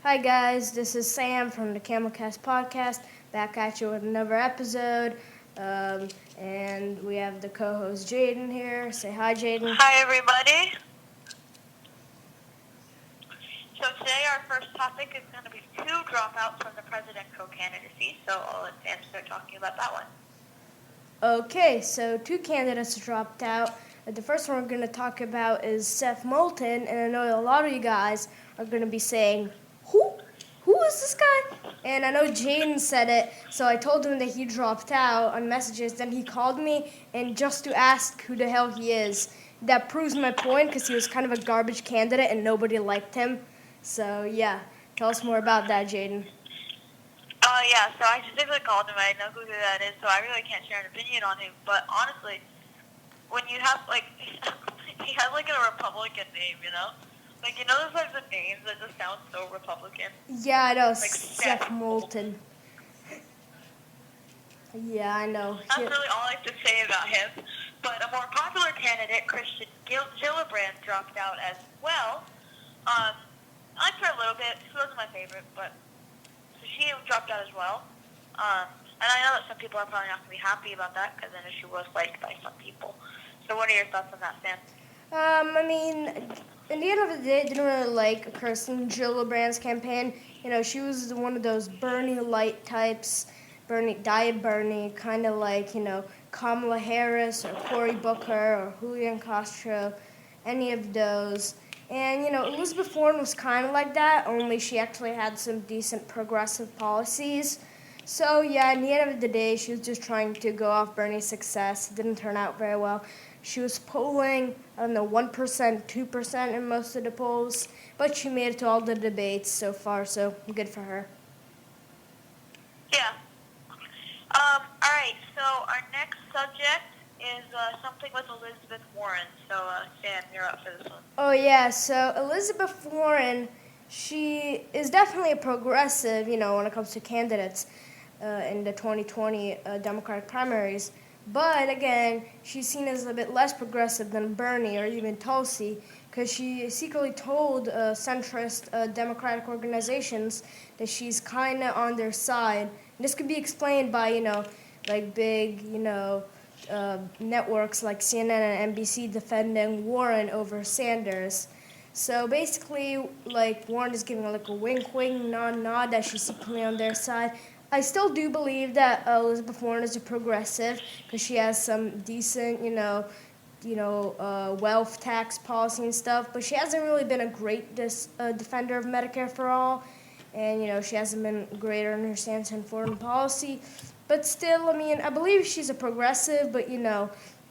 Hi guys, this is Sam from the CamelCast podcast, back at you with another episode. And we have the co-host Jaden here. Say hi, Jaden. Hi, everybody. So today our first topic is going to be 2 dropouts from the presidential candidacy. So I'll let Sam start talking about that one. Okay, so 2 candidates dropped out. The first one we're going to talk about is Seth Moulton, and I know a lot of you guys are going to be saying, Who? Who is this guy? And I know Jaden said it, so I told him that he dropped out on messages. Then he called me and just to ask who the hell he is. That proves my point because he was kind of a garbage candidate and nobody liked him. So yeah, tell us more about that, Jaden. Yeah, so I specifically called him. I know who that is, so I really can't share an opinion on him. But honestly, when you have, he has, a Republican name, you know? Those types of names that just sound so Republican? Yeah, I know, Seth Moulton. Yeah, I know. That's really all I have to say about him. But a more popular candidate, Christian Gillibrand, dropped out as well. I liked her a little bit. She wasn't my favorite, but so she dropped out as well. And I know that some people are probably not going to be happy about that because I know she was liked by some people. So what are your thoughts on that, Sam? I mean, in the end of the day, I didn't really like Kirsten Gillibrand's campaign. You know, she was one of those Bernie light types, Diet Bernie, kind of like, Kamala Harris or Cory Booker or Julian Castro, any of those. And, Elizabeth Warren was kind of like that, only she actually had some decent progressive policies. So, yeah, in the end of the day, she was just trying to go off Bernie's success. It didn't turn out very well. She was polling, 1%, 2% in most of the polls, but she made it to all the debates so far, so good for her. Yeah. All right, so our next subject is something with Elizabeth Warren. So, Sam, you're up for this one. Oh, yeah, so Elizabeth Warren, she is definitely a progressive, when it comes to candidates in the 2020 Democratic primaries. But again, she's seen as a bit less progressive than Bernie or even Tulsi because she secretly told centrist Democratic organizations that she's kind of on their side. And this could be explained by, big, networks like CNN and NBC defending Warren over Sanders. So basically, Warren is giving a wink, nod that she's secretly on their side. I still do believe that Elizabeth Warren is a progressive because she has some decent, wealth tax policy and stuff. But she hasn't really been a great defender of Medicare for all, and she hasn't been greater in her stance on foreign policy. But still, I believe she's a progressive, but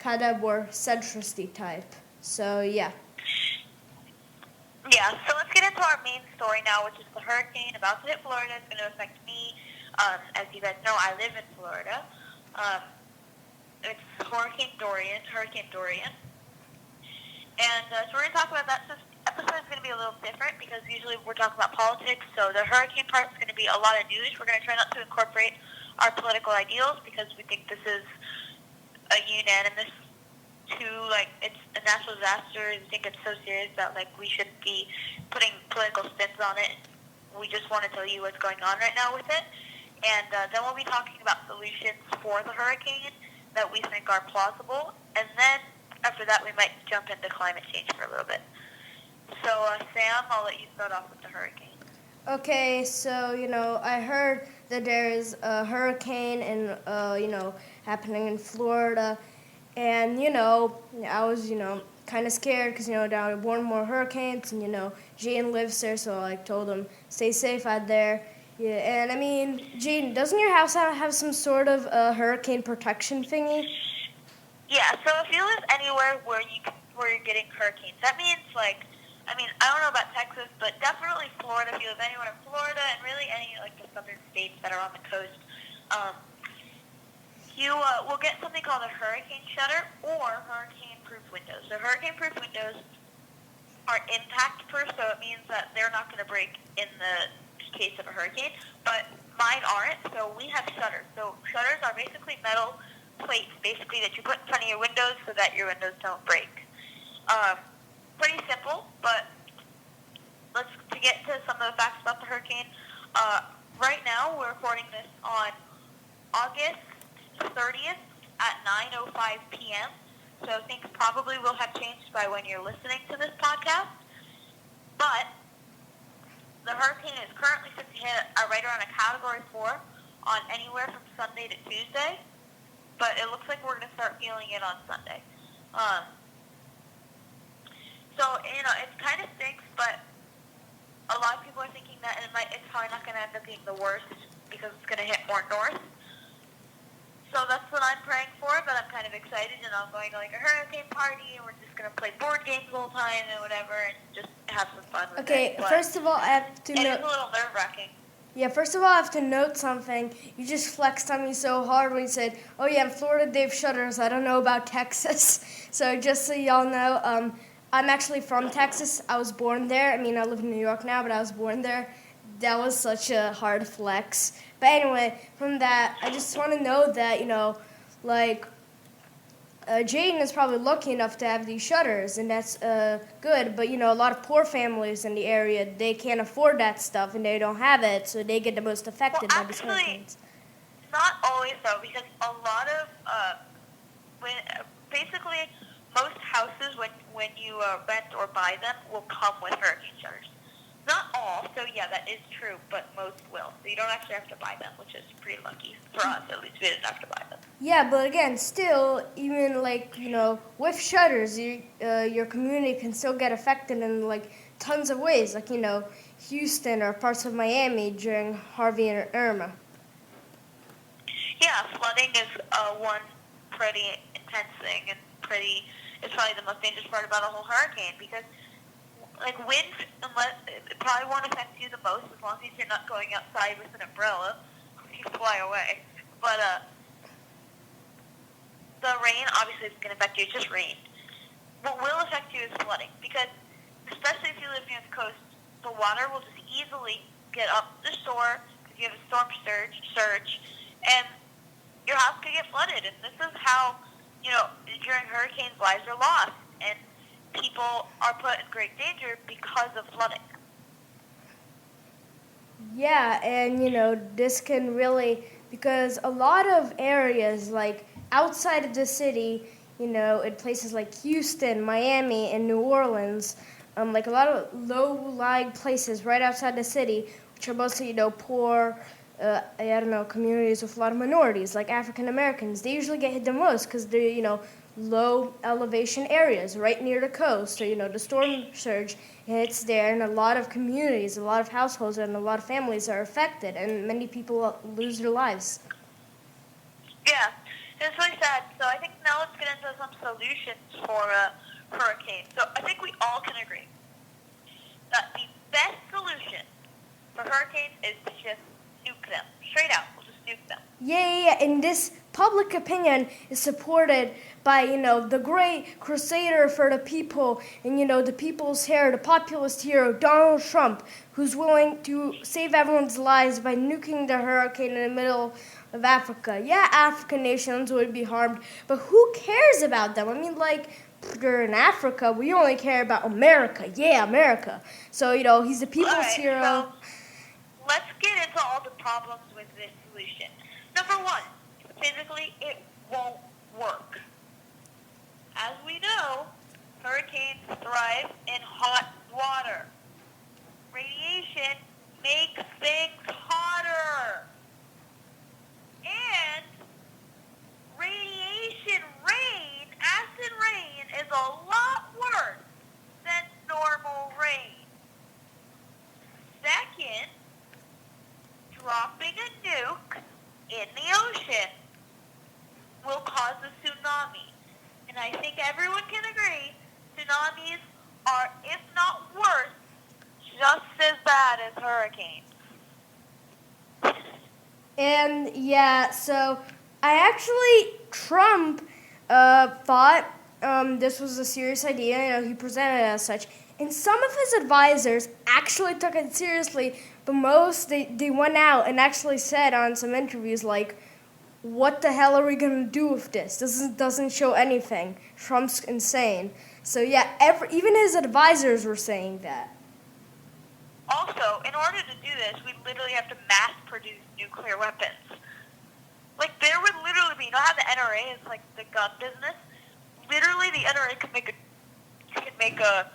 kind of more centristy type. So yeah. Yeah, so let's get into our main story now, which is the hurricane about to hit Florida. It's going to affect me. As you guys know, I live in Florida. It's Hurricane Dorian. And so we're going to talk about that. So this episode is going to be a little different because usually we're talking about politics. So the hurricane part is going to be a lot of news. We're going to try not to incorporate our political ideals because we think this is a unanimous it's a natural disaster. We think it's so serious that, we shouldn't be putting political spins on it. We just want to tell you what's going on right now with it. And then we'll be talking about solutions for the hurricane that we think are plausible. And then after that, we might jump into climate change for a little bit. So, Sam, I'll let you start off with the hurricane. Okay, so, I heard that there is a hurricane happening in Florida. And, I was, kind of scared because, there are more hurricanes. And, Jaden lives there, so I told him, stay safe out there. Yeah, and Jaden, doesn't your house have some sort of hurricane protection thingy? Yeah, so if you live anywhere where you're getting hurricanes, that means I don't know about Texas, but definitely Florida. If you live anywhere in Florida and really any the southern states that are on the coast, you will get something called a hurricane shutter or hurricane-proof windows. So hurricane-proof windows are impact-proof, so it means that they're not going to break in the case of a hurricane, but mine aren't, so we have shutters. So shutters are basically metal plates, that you put in front of your windows so that your windows don't break. Pretty simple, but to get to some of the facts about the hurricane. hurricane. Right now, we're recording this on August 30th at 9:05 p.m. So things probably will have changed by when you're listening to this podcast. But the hurricane is currently set to hit right around a Category 4 on anywhere from Sunday to Tuesday. But it looks like we're going to start feeling it on Sunday. So, it kind of stinks, but a lot of people are thinking that it's probably not going to end up being the worst because it's going to hit more north. So that's what I'm praying for, but I'm kind of excited, and I'm going to like a hurricane party, and we're just going to play board games the whole time and whatever, and just have some fun with it. Okay, first of all, I have to It note. is a little nerve-wracking. Yeah, first of all, I have to note something. You just flexed on me so hard when you said, "Oh yeah, in Florida they have shutters. I don't know about Texas." So just so y'all know, I'm actually from Texas. I was born there. I mean, I live in New York now, but I was born there. That was such a hard flex. But anyway, from that, I just want to know that, Jaden is probably lucky enough to have these shutters, and that's good. But, a lot of poor families in the area, they can't afford that stuff, and they don't have it, so they get the most affected by these hurricanes. Not always, though, because a lot of, basically, most houses, when you rent or buy them, will come with hurricane shutters. Not all, so yeah, that is true, but most will. So you don't actually have to buy them, which is pretty lucky for us. At least we didn't have to buy them. Yeah, but again, still, even with shutters, your community can still get affected in tons of ways, Houston or parts of Miami during Harvey and Irma. Yeah, flooding is one pretty intense thing, and it's probably the most dangerous part about a whole hurricane, because wind, it probably won't affect you the most as long as you're not going outside with an umbrella. You fly away. But the rain obviously is going to affect you. It's just rain. What will affect you is flooding, because especially if you live near the coast, the water will just easily get up the shore because you have a storm surge, and your house could get flooded. And this is how, during hurricanes, lives are lost, and people are put in great danger because of flooding. Yeah, and this can really, because a lot of areas outside of the city, in places like Houston, Miami, and New Orleans, a lot of low-lying places right outside the city, which are mostly poor, communities with a lot of minorities, like African Americans. They usually get hit the most because they're low elevation areas right near the coast. So, the storm surge hits there, and a lot of communities, a lot of households, and a lot of families are affected, and many people lose their lives. Yeah, it's really sad. So I think now let's get into some solutions for hurricanes. So I think we all can agree that the best solution for hurricanes is to just nuke them. Straight out, we'll just nuke them. Yeah, and this public opinion is supported by, the great crusader for the people and, the people's hero, the populist hero, Donald Trump, who's willing to save everyone's lives by nuking the hurricane in the middle of Africa. Yeah, African nations would be harmed, but who cares about them? I mean, they're in Africa, we only care about America. Yeah, America. So, he's the people's hero. So let's get into all the problems with this solution. Number one, physically, it won't work. As we know, hurricanes thrive in hot water. Radiation makes things hotter. And radiation rain, acid rain, is a lot worse than normal rain. Second, dropping a nuke in the ocean will cause a tsunami. And I think everyone can agree, tsunamis are, if not worse, just as bad as hurricanes. And yeah, so Trump thought this was a serious idea. He presented it as such. And some of his advisors actually took it seriously, but most, they went out and actually said on some interviews, what the hell are we going to do with this? This doesn't show anything. Trump's insane. So yeah, even his advisors were saying that. Also, in order to do this, we literally have to mass produce nuclear weapons. Like, there would literally be, you know how the NRA is like the gun business? Literally, the NRA could make a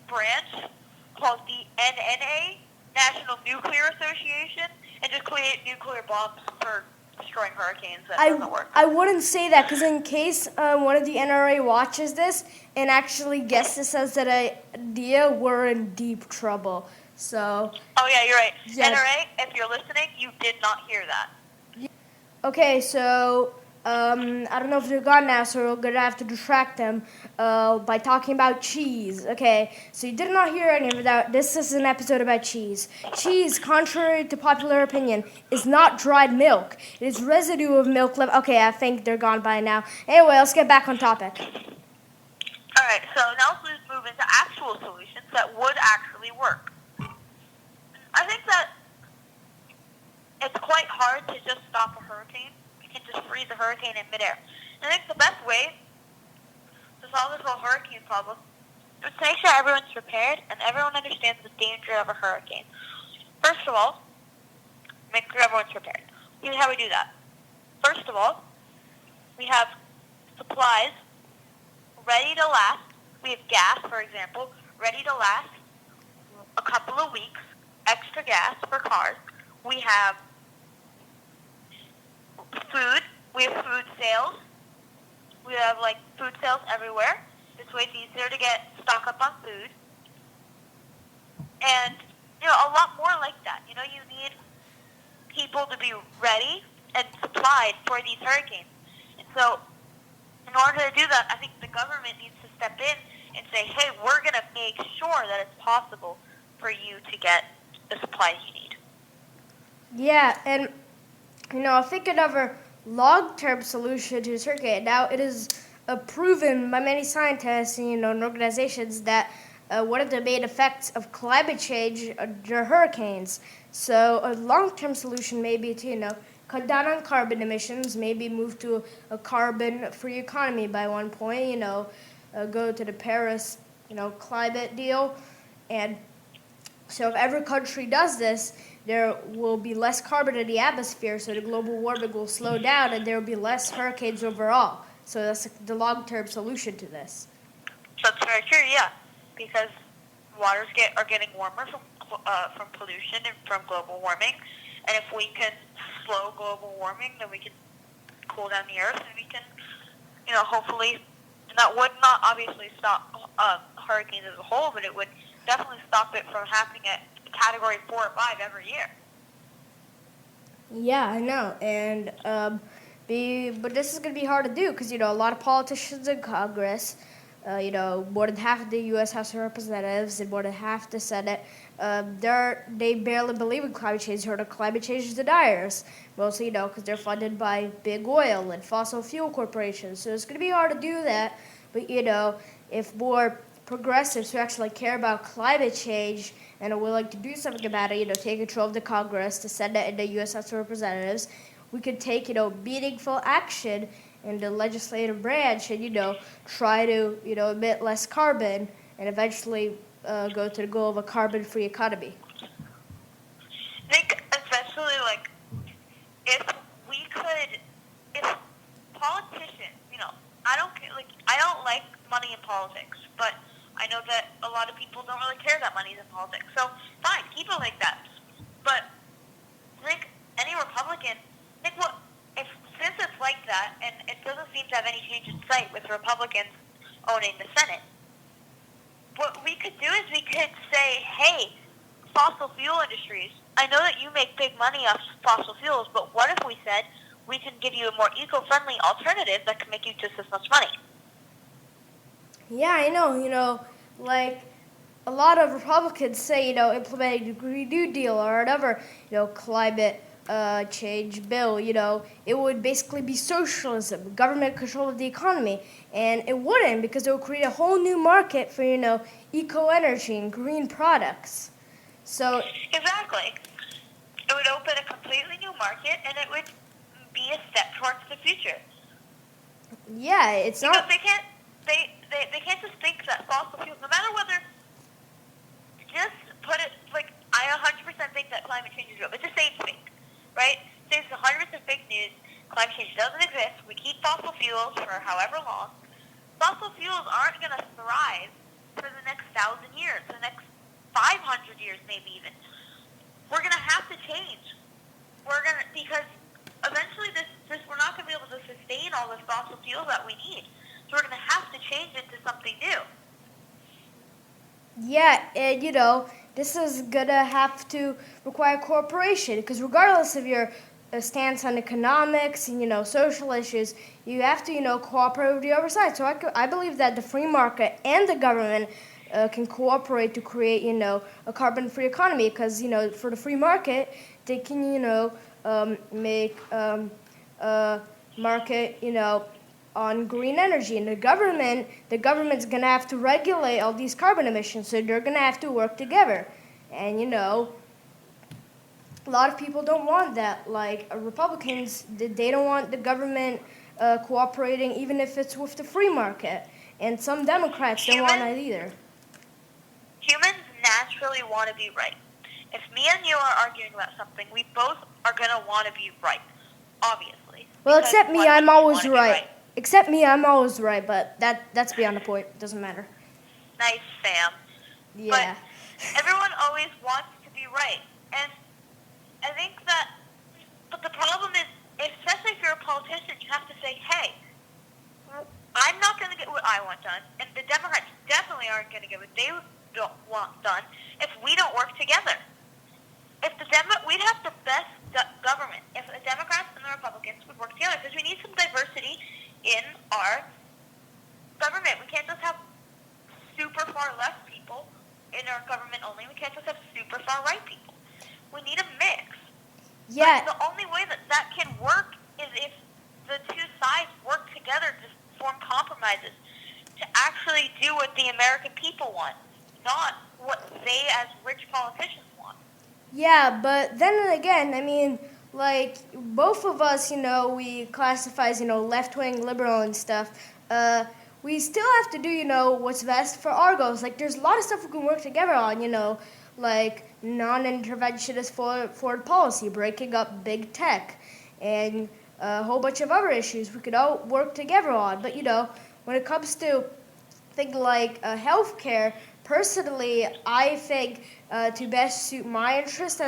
branch called the NNA, National Nuclear Association, and just create nuclear bombs for destroying hurricanes. That doesn't work. I wouldn't say that because in case one of the NRA watches this and actually guesses us that idea, we're in deep trouble. So. Oh yeah, you're right. Yeah. NRA, if you're listening, you did not hear that. Okay, so I don't know if they're gone now, so we're gonna have to distract them by talking about cheese. Okay, so you did not hear any of that. This is an episode about cheese. Cheese, contrary to popular opinion, is not dried milk. It is residue of milk left. Okay, I think they're gone by now. Anyway, let's get back on topic. All right, so now let's move into actual solutions that would actually work. I think that it's quite hard to just stop a hurricane. You can just freeze a hurricane in midair. And I think the best way to solve this whole hurricane problem is to make sure everyone's prepared and everyone understands the danger of a hurricane. First of all, make sure everyone's prepared. Here's how we do that. First of all, we have supplies ready to last. We have gas, for example, ready to last a couple of weeks, extra gas for cars. We have food. We have food sales. We have food sales everywhere. This way it's easier to get stock up on food. And a lot more like that. You need people to be ready and supplied for these hurricanes. And so in order to do that, I think the government needs to step in and say, hey, we're going to make sure that it's possible for you to get the supplies you need. Yeah, and I think another long-term solution to this hurricane. Now, it is proven by many scientists and organizations that one of the main effects of climate change are hurricanes. So a long-term solution may be to cut down on carbon emissions, maybe move to a carbon-free economy by one point. Go to the Paris climate deal, and so if every country does this, there will be less carbon in the atmosphere, so the global warming will slow down, and there will be less hurricanes overall. So that's the long-term solution to this. That's very true, yeah, because waters are getting warmer from pollution and from global warming, and if we can slow global warming, then we can cool down the earth, and we can, hopefully, and that would not obviously stop hurricanes as a whole, but it would definitely stop it from happening at Category 4 or 5 every year. Yeah, I know, and but this is going to be hard to do because a lot of politicians in Congress, more than half of the U.S. House of Representatives and more than half the Senate, they barely believe in climate change or the climate change deniers. Mostly, because they're funded by big oil and fossil fuel corporations. So it's going to be hard to do that. But if more progressives who actually care about climate change and are willing to do something about it, take control of the Congress, the Senate, and the U.S. House of Representatives, we could take, meaningful action in the legislative branch and, try to, emit less carbon and eventually go to the goal of a carbon-free economy. I think especially, if politicians, I don't like money in politics, but I know that a lot of people don't really care that money's in politics. So, fine, keep it like that. But I think any Republican, since it's like that, and it doesn't seem to have any change in sight with Republicans owning the Senate, what we could do is we could say, hey, fossil fuel industries, I know that you make big money off fossil fuels, but what if we said we can give you a more eco-friendly alternative that can make you just as much money? Yeah, I know, a lot of Republicans say, implementing the Green New Deal or another, climate change bill, it would basically be socialism, government control of the economy. And it wouldn't, because it would create a whole new market for, eco-energy and green products. So exactly. It would open a completely new market, and it would be a step towards the future. Yeah, it's because not... They can't just think that fossil fuels, no matter whether, just put it I 100% think that climate change is real. It's a same thing, right? So it's 100% fake news. Climate change doesn't exist. We keep fossil fuels for however long. Fossil fuels aren't going to thrive for the next 1,000 years, the next 500 years, maybe even. We're going to have to change. Because eventually we're not going to be able to sustain all this fossil fuel that we need. So we're going to have to change it to something new. Yeah, and this is gonna have to require cooperation, because regardless of your stance on economics and social issues, you have to cooperate with the other side. So I believe that the free market and the government can cooperate to create a carbon-free economy, because for the free market they can make a market on green energy, and the government's gonna have to regulate all these carbon emissions, so they're gonna have to work together. And a lot of people don't want that. Like Republicans, they don't want the government cooperating, even if it's with the free market. And some Democrats don't want that either. Humans naturally want to be right. If me and you are arguing about something, we both are gonna want to be right, obviously. Well, except me, I'm always right. Except me, I'm always right, but that's beyond the point. It doesn't matter. Nice, Sam. Yeah. But everyone always wants to be right. And I think but the problem is, especially if you're a politician, you have to say, hey, I'm not going to get what I want done, and the Democrats definitely aren't going to get what they don't want done if we don't work together. We'd have the best government if the Democrats and the Republicans would work together, because we need some diversity in our government. We can't just have super far left people in our government only. We can't just have super far right people. We need a mix. Yeah. But the only way that can work is if the two sides work together to form compromises to actually do what the American people want, not what they as rich politicians want. Yeah, but then again, I mean, like, both of us, we classify as, left-wing, liberal and stuff. We still have to do, what's best for our goals. Like, there's a lot of stuff we can work together on, like non-interventionist foreign policy, breaking up big tech, and a whole bunch of other issues we could all work together on. But, when it comes to things like healthcare, personally, I think to best suit my interest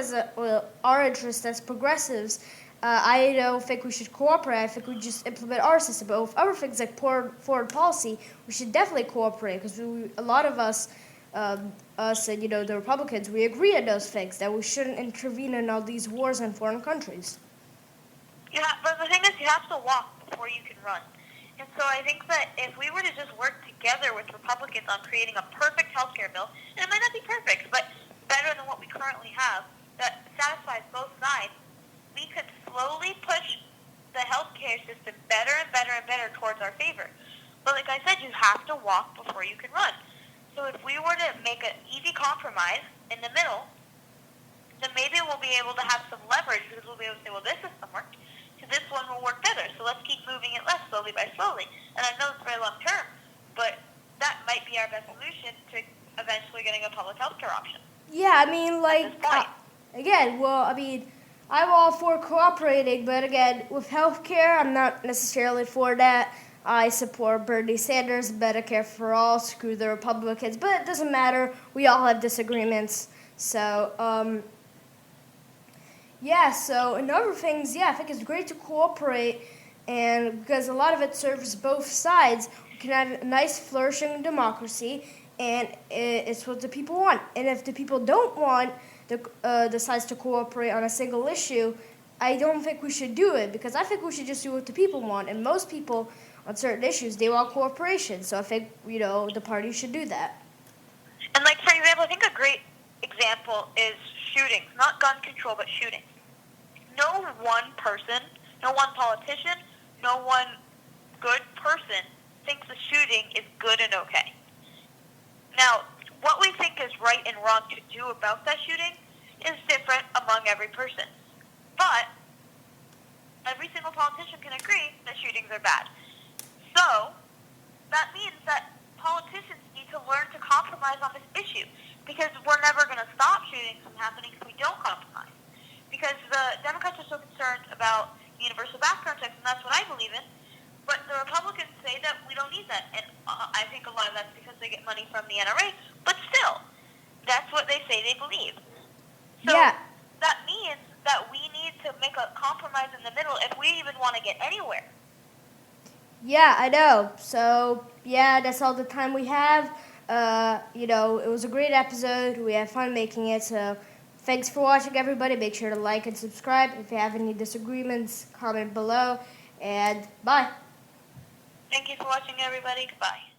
our interest as progressives, I don't think we should cooperate. I think we just implement our system. But with other things like foreign policy, we should definitely cooperate, because a lot of us and the Republicans, we agree on those things, that we shouldn't intervene in all these wars in foreign countries. Yeah, but the thing is, you have to walk before you can run. And so I think that if we were to just work together with Republicans on creating a perfect healthcare bill, and it might not be perfect, but better than what we currently have, that satisfies both sides, we could slowly push the healthcare system better and better and better towards our favor. But like I said, you have to walk before you can run. So if we were to make an easy compromise in the middle, then maybe we'll be able to have some leverage, because we'll be able to say, well, this system worked, so this one will work better. So let's keep moving it less, slowly by slowly. And I know it's very long term, but that might be our best solution to eventually getting a public health care option. Yeah, I mean, like, I'm all for cooperating, but again, with healthcare, I'm not necessarily for that. I support Bernie Sanders, Medicare for all, screw the Republicans, but it doesn't matter. We all have disagreements. So, so in other things, I think it's great to cooperate, and because a lot of it serves both sides, we can have a nice flourishing democracy, and it's what the people want. And if the people don't want the sides to cooperate on a single issue, I don't think we should do it, because I think we should just do what the people want. And most people on certain issues, they want cooperation. So I think, the party should do that. And like, for example, I think a great example is shootings. Not gun control, but shootings. No one person, no one politician, no one good person thinks the shooting is good and okay. Now, what we think is right and wrong to do about that shooting is different among every person. But every single politician can agree that shootings are bad. So that means that politicians need to learn to compromise on this issue, because we're never going to stop shootings from happening if we don't compromise. Because the Democrats are so concerned about universal background checks, and that's what I believe in. But the Republicans say that we don't need that, and I think a lot of that's because they get money from the NRA. But still, that's what they say they believe. So Yeah. that means that we need to make a compromise in the middle if we even want to get anywhere. Yeah, I know. So, yeah, that's all the time we have. It was a great episode. We had fun making it. So, thanks for watching, everybody. Make sure to like and subscribe. If you have any disagreements, comment below. And bye. Thank you for watching, everybody. Goodbye.